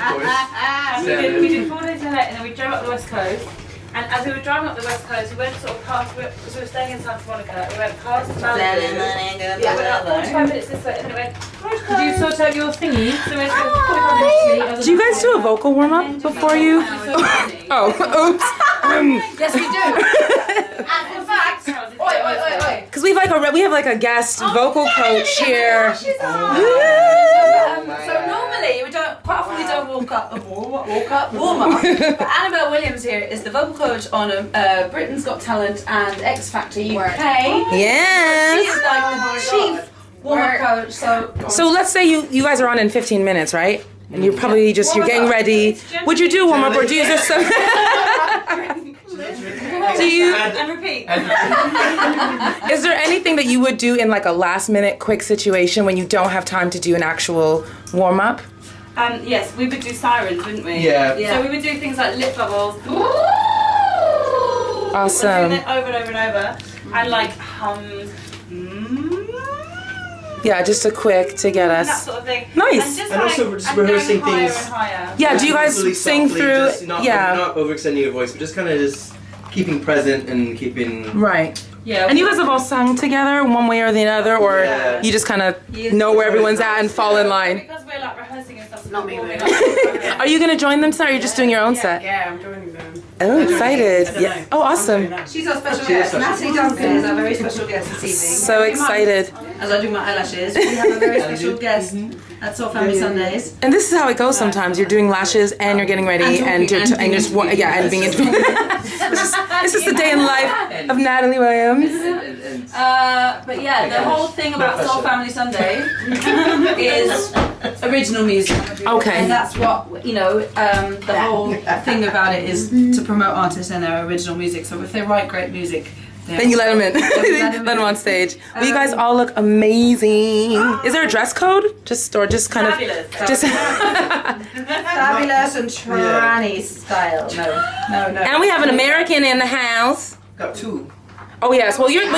course. We did 4 days in LA, and then we drove up the West Coast. And as we were driving up the West Coast, we went sort of past, so we were staying in Santa Monica, we went past Malibu. Yeah, we went up 45 minutes this way, and then we went, Did you sort out your thingy? so we went 45 minutes. Do you guys do a vocal warm-up before you? Oh, oops. Yes, we do. And in fact, oi. Because we have like a guest vocal coach here. So normally we don't, quite often we don't warm up. But Annabel Williams here is the vocal coach on Britain's Got Talent and X Factor UK. Yes. She is like the chief warm-up coach. So let's say you guys are on in 15 minutes, right? And you're probably you're getting ready. Would you do warm up or do you just? Do you? And repeat. Is there anything that you would do in like a last minute quick situation when you don't have time to do an actual warm up? Yes, we would do sirens, wouldn't we? Yeah. So we would do things like lip bubbles. Awesome. We'd do that over and over and over, and like hum. Yeah, just a quick to get us. That sort of thing. Nice. And, And also we're just rehearsing higher things. And higher. Yeah, do you guys Really sing softly, through? just not overextending your voice, but just kind of just keeping present and keeping. Right. Yeah. And you guys have all sung together one way or the other, or Yeah. you just kind of know where everyone's at and fall in line? Because we're like rehearsing and stuff. So Not me, warming really. up. Are you gonna join them tonight, or are you just doing your own set? Yeah, I'm joining them. Oh, excited. Yeah. Oh, awesome. She's our special guest. Natalie Duncan is our very special guest this evening. So excited. As I do my eyelashes, we have a very special guest at Soul Family Sundays. And this is how it goes sometimes. You're doing lashes and you're getting ready and being being it's just the day in life of Natalie Williams. But yeah, the whole thing about Soul Family Sunday is original music. Okay. And that's what, the whole thing about it is to promote artists and their original music. So if they write great music, Then you let them in. let them Let them in. on stage. Well, you guys all look amazing. Is there a dress code? Just kind Fabulous. of just. Fabulous and tranny style. No. And we have an American in the house. Got two. Oh yes. Well, you're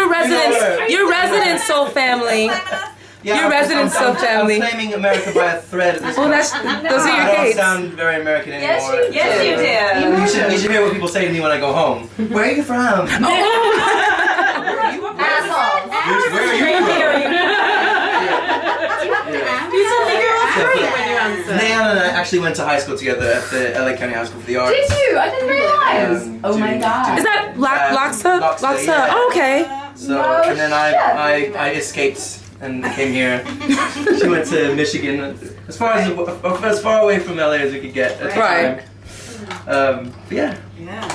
resident Soul Family. Yeah, Your resident Soul Family. I'm claiming America by a thread at this Well, point. those are your I don't gates. sound very American anymore. Yes, you do. You should hear what people say to me when I go home. Where are you from? Asshole. Where are you from? Nayanna and I actually went to high school together at the LA County High School for the Arts. Did you? I didn't realize. Oh my god. Is that Loxa? Loxa, yeah. Oh, okay. So, and then I escaped and came here. She went to Michigan, as far away from LA as we could get at the Right. time. But yeah.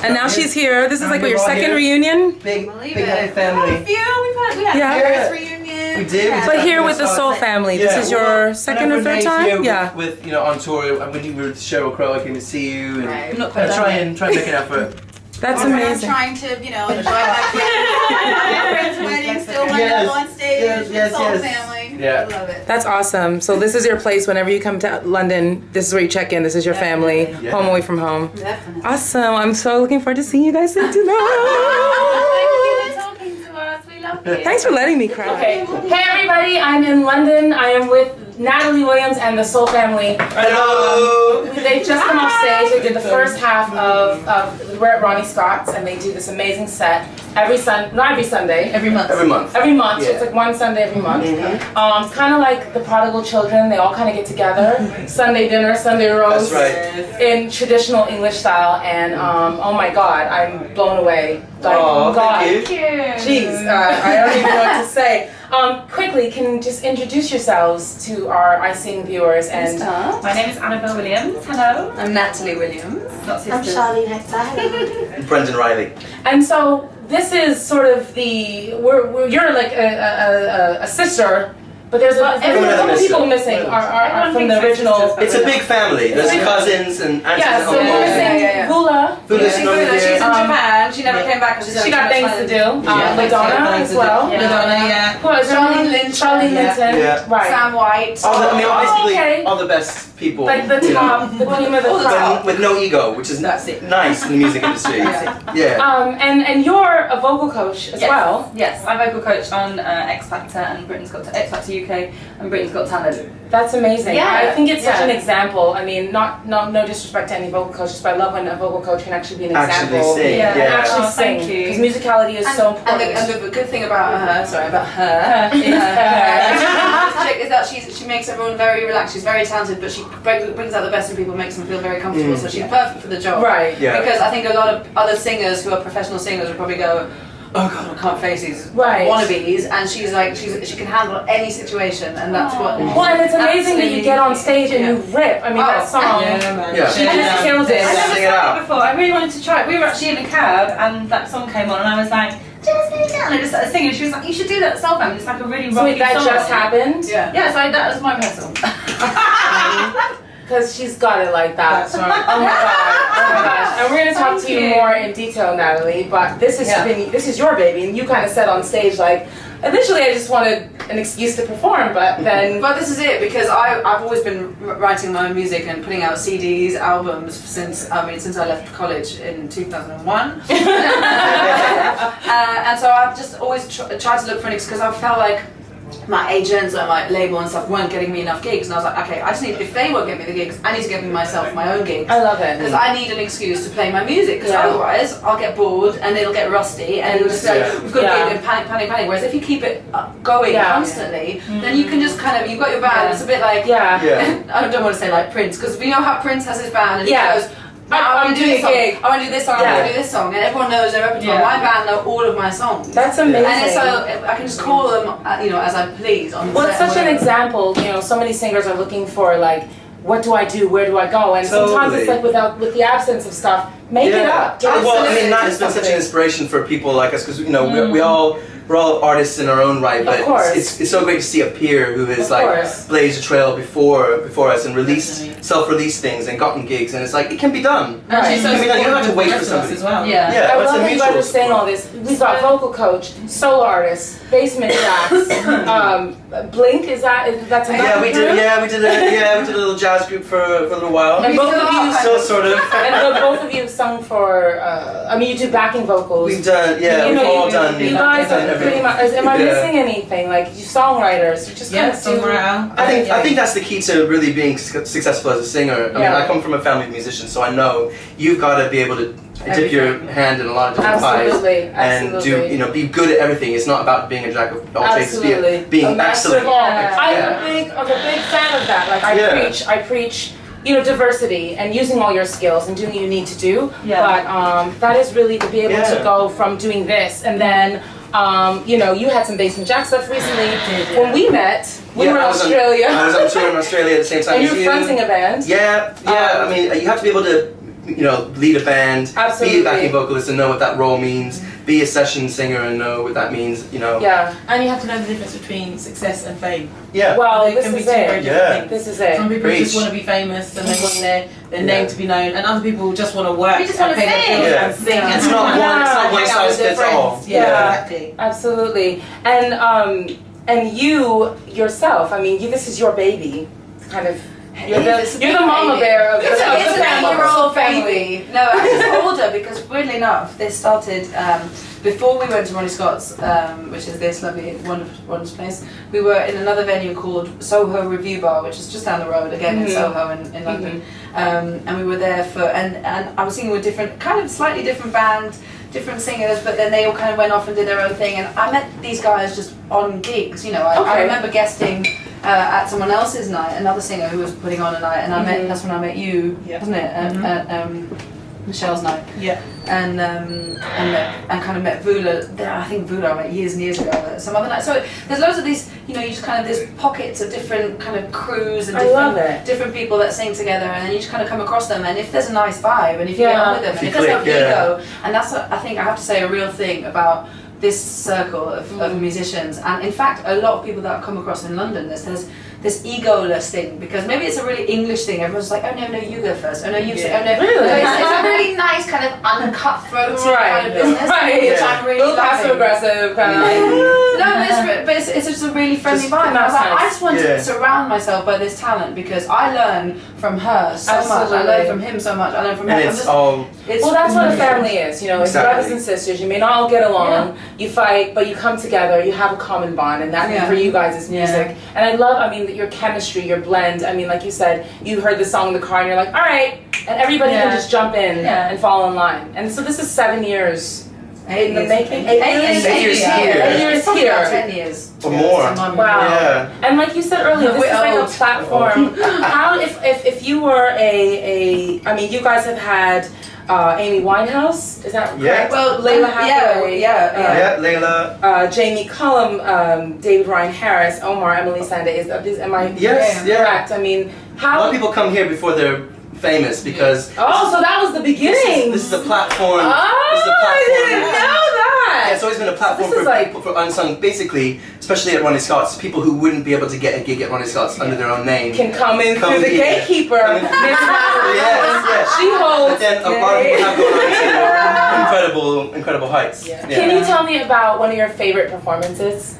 And now she's here. This is like your We're all second here. reunion? Big happy family. We had Yeah. Paris reunion. We did. But here with the Soul Family. This is your second or third time? Yeah. With on tour, when you were with Sheryl Crow, I came to see you and Right. Not quite try and make an effort. That's I'm amazing. trying to, enjoy my friend's wedding, still learning Yes. on stage, Yes, Soul yes. Family. Yeah. I love it. That's awesome. So this is your place whenever you come to London. This is where you check in. This is your family. Yeah. Home away from home. Definitely. Awesome. I'm so looking forward to seeing you guys tonight. Thank you for talking to us. We love you. Thanks for letting me cry. Okay. Hey everybody, I'm in London. I am with Natalie Williams and the Soul Family. Hello. They just come off stage. They did the first half of we're at Ronnie Scott's, and they do this amazing set every Sunday. Every month. Every month. Every month, so Yeah. it's like one Sunday every month. Mm-hmm. It's kind of like the prodigal children. They all kind of get together. Sunday dinner, Sunday roast, That's right. in traditional English style. And oh my God, I'm blown away. Like, Aw, God, thank you. jeez, I don't even know what to say. Quickly, can you just introduce yourselves to our iSing viewers and. My name is Annabel Williams. Hello. I'm Natalie Williams. I'm Sharlene, Hector. Hello. Brendan Reilly. And so this is sort of you're like a sister, but there's a couple people missing are from the original. It's a big family. There's cousins and aunts Yeah, and so we're uncles. missing Vula. Vula's not She's in here. Japan. She never came back. She got things to do. Madonna as well. Madonna, yeah. Who else? Charlene Linton. Charlene Linton. Yeah. Right. Sam White. Basically okay. all the best people. Like the you know, top, the cream of the crop. with no ego, which is That's it. nice in the music industry. Yeah. And you're a vocal coach as well. Yes, I'm vocal coach on X Factor and Britain's Got X Factor UK. UK and Britain's Got Talent. That's amazing. Yeah. I think it's such Yeah. an example. I mean, no disrespect to any vocal coaches, but I love when a vocal coach can actually be an example. Actually sing. Yeah. And actually sing. thank you. Because musicality is so important. And the good thing about her is that she makes everyone very relaxed. She's very talented, but she brings out the best in people, makes them feel very comfortable. So she's perfect for the job. Right. Yeah. Because I think a lot of other singers who are professional singers would probably go, oh god, I can't face these wannabes. And she's like, she can handle any situation, and that's what. Well, and it's amazing that you get on stage and you rip. I mean, that song. Yeah. She just kills it. I never Sing it sang out. it before. I really wanted to try it. We were actually in a cab and that song came on and I was like, just sing it down. And I just started singing. She was like, you should do that self It's like a really So rocky wait, that song. just happened? Yeah. Yeah, so that was my rehearsal. Because she's got it like that. That's right. Oh my gosh. And we're going to talk to you more in detail, Natalie, but this is your baby, and you kind of said on stage, like, initially I just wanted an excuse to perform, but then... But this is it, because I've always been writing my own music and putting out CDs, albums since I left college in 2001. And so I've just always tried to look for an excuse, because I felt like my agents and my label and stuff weren't getting me enough gigs, and I was like, okay, I just need, if they won't get me the gigs, I need to get me myself my own gigs. I love it. Because I need an excuse to play my music, because otherwise I'll get bored and it'll get rusty and it'll just like, we've got to get panic. Whereas if you keep it going constantly, then you can just kind of, you've got your band, it's a bit like, Yeah. I don't want to say like Prince, because we know how Prince has his band and he goes, I'm do doing this a gig. I want to do this song, I want to do this song, and everyone knows their repertoire. My band know all of my songs. That's amazing. And so I can just call them, as I please on the Well, set it's such an whatever. example. You know, so many singers are looking for like, what do I do? Where do I go? And sometimes it's like with the absence of stuff, make it up. Well, I mean, that has been such an inspiration for people like us, because we're all artists in our own right, but it's so great to see a peer who has blazed a trail before us and self-released things and gotten gigs, and it's like, it can be done. Right. It can be done. You don't have to wait for somebody. as well. Yeah. I It's love a that you guys mutual are saying all this. We've got vocal coach, solo artists, basement jacks, Blink. That's a Yeah, we did a little jazz group for a little while. And both of you Still sort of. And both of you have sung for. I mean, you do backing vocals. We've done, we've all done. You guys done are pretty much. Am I missing anything? Like you songwriters, you just kind of do. I think that's the key to really being successful as a singer. I mean, I come from a family of musicians, so I know you've got to be able to dip your hand in a lot of different pies and do be good at everything. It's not about being a jack of all trades. It's being excellent. I'm a big fan of that. Like I preach. You know, diversity and using all your skills and doing what you need to do. Yeah. But that is really to be able to go from doing this and then, you had some basement jack stuff recently. When we met, we were in Australia. I was on tour in Australia at the same time and as you. And you're fronting a band. Yeah. I mean, you have to be able to, lead a band, be a backing vocalist and know what that role means, be a session singer and know what that means, Yeah. And you have to know the difference between success and fame. Yeah. Well, They this can be is two very it. different things. This is it. Some people just want to be famous and they want their name to be known, and other people just want to work We just want to pay their sing. bills and sing. It's And not hang out one size with their fits all. friends. Yeah, exactly. Absolutely. And you yourself, I mean, this is your baby, kind of. You're the mama bear of the family. It's an 8-year-old baby. No, it's older because weirdly enough, this started before we went to Ronnie Scott's, which is this lovely, wonderful place. We were in another venue called Soho Review Bar, which is just down the road, again in Soho in London. And we were there and I was singing with slightly different bands, different singers, but then they all kind of went off and did their own thing. And I met these guys just on gigs, I remember guesting at someone else's night, another singer who was putting on a night, and that's when I met you, wasn't it? At Michelle's night. Yeah. And kind of met Vula. I think Vula I met years and years ago at some other night. So there's loads of these, you just kind of, there's pockets of different kind of crews and different people that sing together, and then you just kind of come across them, and if there's a nice vibe, and if you get on with them, and if there's no ego, and that's I think I have to say a real thing about this circle of musicians, and in fact a lot of people that I've come across in London, there's this egoless thing, because maybe it's a really English thing. Everyone's like, oh no, you go first. Oh no, you say. Oh no, really? It's a really nice kind of uncutthroat kind of business, which I'm really passive aggressive kind of. No, but it's just a really friendly vibe. I was like, I just want to surround myself by this talent because I learn from her so much. I learn from him so much. I learn from him. Well, that's what a family is. You know, it's brothers and sisters. You may not all get along. You fight, but you come together. You have a common bond, and that for you guys is music. And I love, your chemistry, your blend. I mean, like you said, you heard the song in the car, and you're like, all right, and everybody can just jump in and fall in line. And so this is 7 years. In the making? 8 years here. 8 years here. 10 years. Or more. Wow. Yeah. And like you said earlier, this is like a platform. How, if you were you guys have had Amy Winehouse, is that correct? Yeah. Well, Layla Hathaway. Layla. Jamie Cullum, David Ryan Harris, Omar, Emily Sanda. Am I correct? I mean, how... A lot of people come here before they're famous because... Oh, so that was the beginning! This is a platform. I didn't know that! Yeah, it's always been a platform for unsung, basically, especially at Ronnie Scott's, people who wouldn't be able to get a gig at Ronnie Scott's under their own name. Can come in through the gatekeeper. Yes. She holds. But then a lot of people have gone on to incredible heights. Yeah. Can you tell me about one of your favorite performances?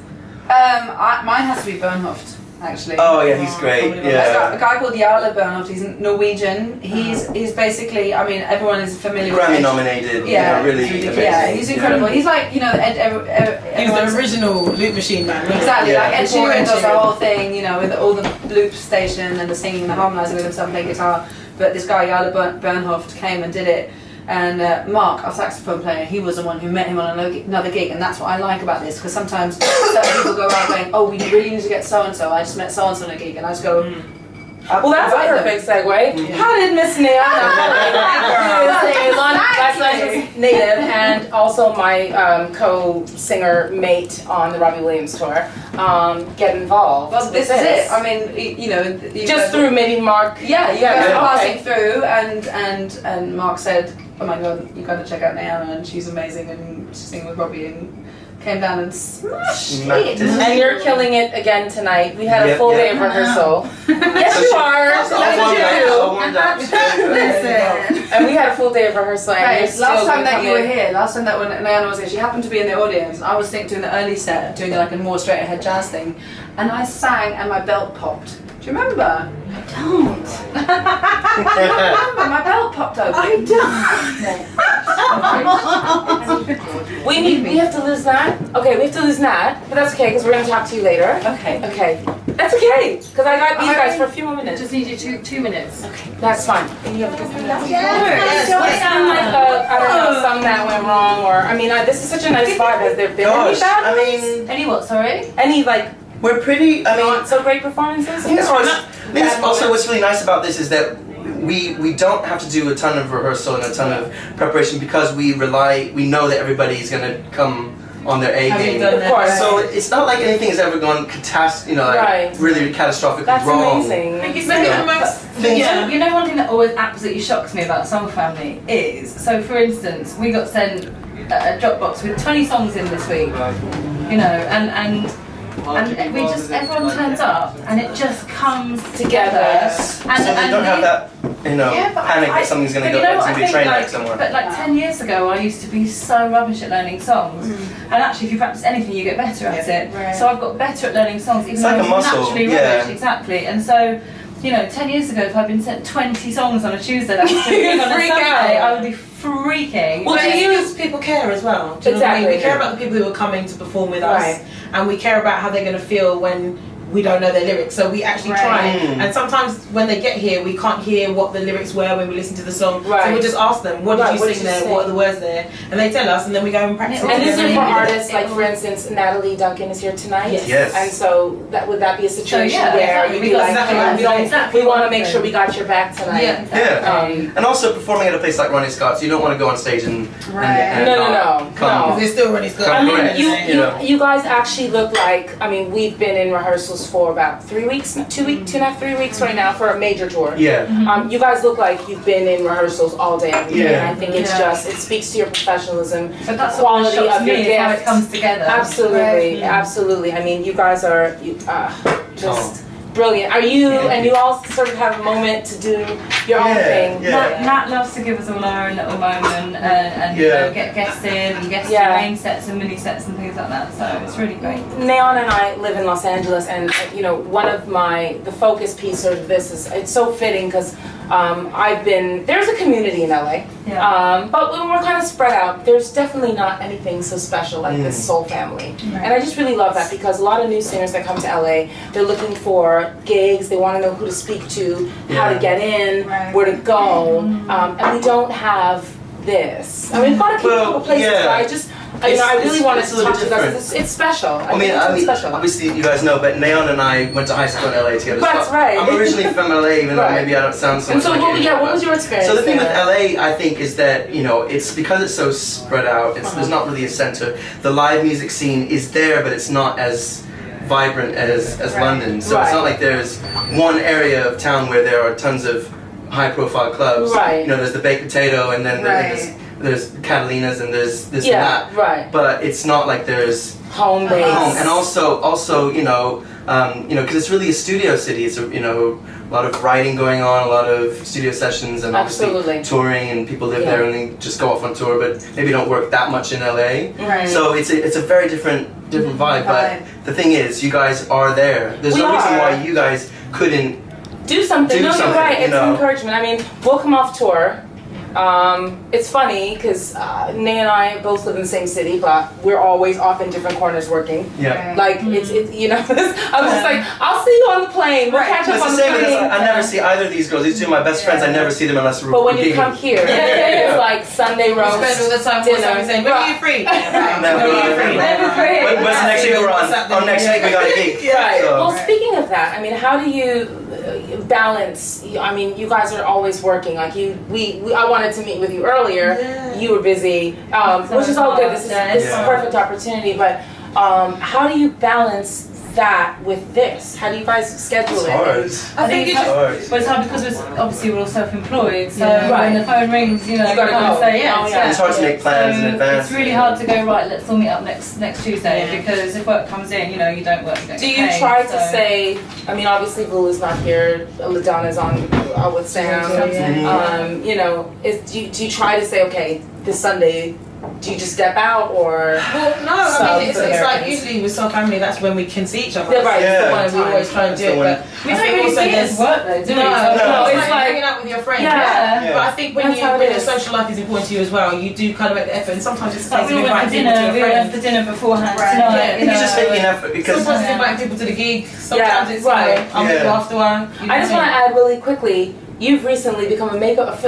Mine has to be Bernhoft. Actually. Oh yeah, he's great. A guy called Jarle Bernhoft. He's Norwegian. He's basically. I mean, everyone is familiar with Grammy nominated. Yeah, really amazing. Yeah, he's incredible. He's like he's the original loop machine man. Exactly. Like Ed Sheeran does the whole thing, with all the loop station and the singing, the harmonising with himself playing guitar. But this guy Jarle Bernhoft came and did it. And Mark, our saxophone player, he was the one who met him on another gig, and that's what I like about this, because sometimes certain people go around going, oh, we really need to get so-and-so, I just met so-and-so on a gig, and I just go, well, that's a perfect segue. Yeah. How did Miss Nayanna, that's native, and also my co-singer mate on the Robbie Williams tour, get involved? Well, this is it. I mean, just through maybe Mark. Yeah, you guys were passing through, and Mark said, oh my God, you got to check out Nayanna, and she's amazing, and she's singing with Robbie, and came down and smashed it. And you're killing it again tonight. We had a full day of rehearsal. Yes, you are. Listen. And we had a full day of rehearsal. Last time that you were here, last time that when Nayanna was here, she happened to be in the audience. I was doing the early set, doing like a more straight ahead jazz thing, and I sang and my belt popped. Do you remember? I don't. I remember my belt popped open. I don't. We have to lose that. Okay, we have to lose that, but that's okay because we're gonna talk to you later. Okay. That's okay because I got these guys for a few more minutes. Just need you two minutes. Okay, that's fine. And you have to Yes. What's some I don't know, some that went wrong, or this is such a nice vibe. Has there been any bad ones? Any what? Sorry. Any we're pretty. not so great performances. I think also what's really nice about this is that we don't have to do a ton of rehearsal and a ton of preparation because we know that everybody's gonna come on their A game. Of course. So it's not like anything has ever gone really catastrophically That's wrong. Amazing. You know one thing that always absolutely shocks me about Soul Family is, so for instance, we got sent a Dropbox with 20 songs in this week, and we just, everyone turns up and it just comes together. And so they don't have that, panic that something's going to go, it's going to be a train wreck somewhere. But 10 years ago, I used to be so rubbish at learning songs. And actually, if you practice anything, you get better at it. Right. So I've got better at learning songs, even though I was naturally rubbish. Exactly. And so, 10 years ago, if I'd been sent 20 songs on a Tuesday, that was on a Sunday, I would be freaking. Well, to you, people care as well. Do you know what I mean? We care about the people who are coming to perform with us, and we care about how they're going to feel when we don't know their lyrics. So we actually try. And sometimes when they get here, we can't hear what the lyrics were when we listen to the song. So we just ask them, what did you sing there? What are the words there? And they tell us, and then we go and practice. And this is for artists, like for instance, Natalie Duncan is here tonight. Yes. And so would that be a situation where you'd be like, we want to make sure we got your back tonight. And also performing at a place like Ronnie Scott's, you don't want to go on stage and no. They're still Ronnie Scott. You guys actually look like, we've been in rehearsals for about 3 weeks, 2 and a half, 3 weeks right now for a major tour. Yeah. You guys look like you've been in rehearsals all day, every day. And I think it's it speaks to your professionalism, but that's the quality of your gift. How it comes together. Absolutely. You guys are brilliant. Are you, and you all sort of have a moment to do your own thing? Nat loves to give us all our own little moment and you know, get guests in and guests in main sets and mini sets and things like that. So it's really great. Nayanna and I live in Los Angeles, and you know, one of the focus piece of this is, it's so fitting because there's a community in LA, but we're kind of spread out. There's definitely not anything so special like this soul family. And I just really love that because a lot of new singers that come to LA, they're looking for gigs, they want to know who to speak to, how to get in, where to go, and we don't have this. I mean, we've got a couple places, but I really wanted to talk to you guys. It's special. I mean, obviously you guys know, but Nayanna and I went to high school in LA together. That's right. I'm originally from LA, even though maybe I don't sound so much like it. What was your experience? So the thing with LA, I think, is that, you know, it's because it's so spread out, there's not really a center. The live music scene is there, but it's not as vibrant as London. So it's not like there's one area of town where there are tons of high-profile clubs. You know, there's the Baked Potato, and then there's Catalina's, and there's this and that. But it's not like there's home base. And also, you know, because it's really a studio city. It's a lot of writing going on, a lot of studio sessions, and obviously touring, and people live there and they just go off on tour, but maybe don't work that much in LA. So it's a very different vibe. But the thing is, you guys are there. There's no reason why you guys couldn't do something. You're right. It's encouragement. I mean, we'll come off tour. It's funny because Nay and I both live in the same city, but we're always off in different corners working. Like it's you know, I was just like, I'll see you on the plane. We'll catch up on the plane. I never see either of these girls. These two are my best friends. I never see them unless we're. But when you come here, it's like Sunday roast. We spend all the time dinner. Saying, when are you free? Never free. When's the next week we're on? Oh, next week we got a gig. Well, speaking of that, I mean, how do you balance? I mean, you guys are always working. Like I wanted to meet with you earlier. You were busy, which is all good. This is a perfect opportunity. But how do you balance that with this? How do you guys schedule it? I think it's hard. Well, it's hard because we're all self-employed. So when the phone rings, you know, you gotta say yes. It's hard to make plans in advance. It's really hard to go, right, let's all meet up next Tuesday, because if work comes in, you know, you don't work, you don't Do get you paid, try to say, I mean, obviously Lulu's not here, LaDonna's on with Sam, you know, do you try to say, okay, this Sunday, do you just step out, or? Well, no, I mean, it's like usually with Soul Family, that's when we can see each other. Right. That's the one we always try and do it. But we don't really see it as work though, do we? No, it's like hanging out with your friends. But I think when your social life is important to you as well, you do kind of make the effort, and sometimes it's like inviting people to your friends. We went for dinner beforehand tonight. You just make an effort, because sometimes it's inviting people to the gig, sometimes it's I'll meet you after one. I just want to add really quickly, you've recently become a makeup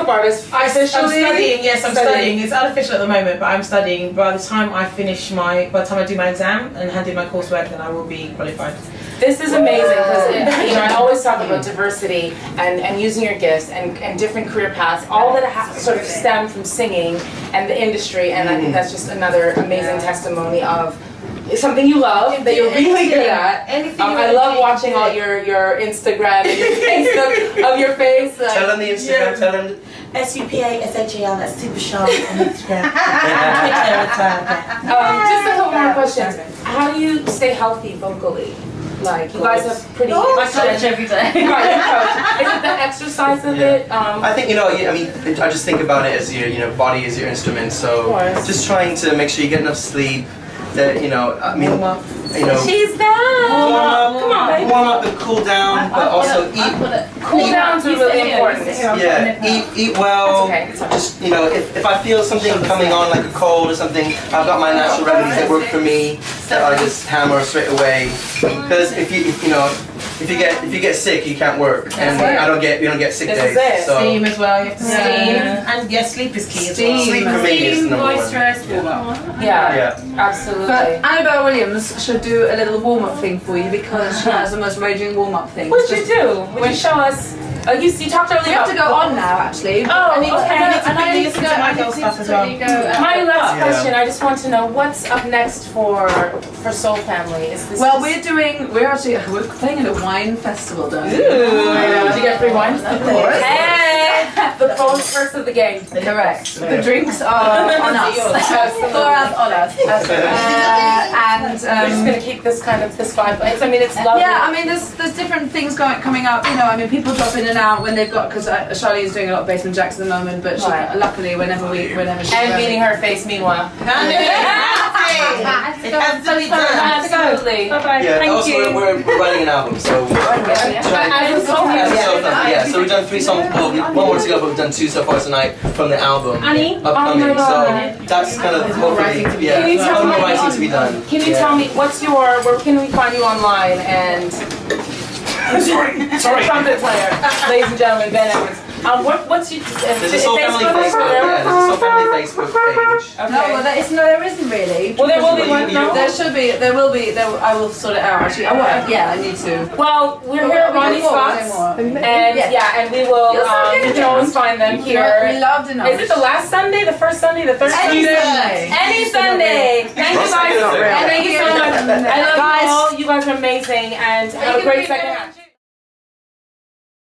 artist. I'm studying. Yes, I'm studying. It's unofficial at the moment, but I'm studying. By the time I do my exam and hand in my coursework, then I will be qualified. This is amazing because I always talk about diversity and using your gifts and different career paths. All that has to sort of stem from singing and the industry, and I think that's just another amazing testimony of. It's something you love, that you're really good at. I love watching all your Instagram and your Facebook of your face. Tell them the Instagram, tell them. SUPASHAL, that's super sharp on Instagram. Just a couple more questions. How do you stay healthy vocally? Like, you guys have pretty... I coach every day. Right, you coach. Is it the exercise of it? I think, I just think about it as your body is your instrument, so just trying to make sure you get enough sleep. That she's back. Warm up and cool down, but also eat. Cool downs are really important. Eat well. Just if I feel something coming on like a cold or something, I've got my natural remedies that work for me that I just hammer straight away. Because if you get sick, you can't work, and we don't get sick days. So steam as well. You have to steam, and sleep is key as well. Sleep for me is number one. Moisturize, absolutely. But Annabel Williams should do a little warm-up thing for you, because she has the most raging warm-up thing. What did you do? Would you show us? You talked earlier. We have to go on now, actually. Oh, I need to go. My last question. I just want to know what's up next for Soul Family. Is this? Well, we're playing at a wine festival, don't we? Did you get free wine? Of course. Hey, the first of the game. Correct. The drinks are on us. For us, on us. And we're just gonna keep this vibe. I mean, it's lovely. Yeah, I mean, there's different things coming up. You know, I mean, people drop in and out when they've got, because Sharlene is doing a lot of basement jacks at the moment, but she, luckily whenever she's beating her face meanwhile. Absolutely. Bye-bye. Yeah, Thank also you. we're writing an album, so so we've done 3 songs. Well, one more to go, but we've done 2 so far tonight from the album upcoming. So that's kind of hopefully more writing to be done. Can you tell me where can we find you online and Sorry. trumpet player, ladies and gentlemen, Ben Evans. What's your There's a Soul Family Facebook. Yeah, there's a Soul Family Facebook page. Okay. No, there isn't really. Well, there will be one. No? There should be. There will be. I will sort it out. Actually, I need to. Well, we're here at Ronnie Scott's, and and we will. You can always find them here. We love Denosh. Is it the last Sunday, the first Sunday, the third Sunday? Any Sunday. Thank you guys. Thank you so much. I love you all. You guys are amazing, and have a great second half.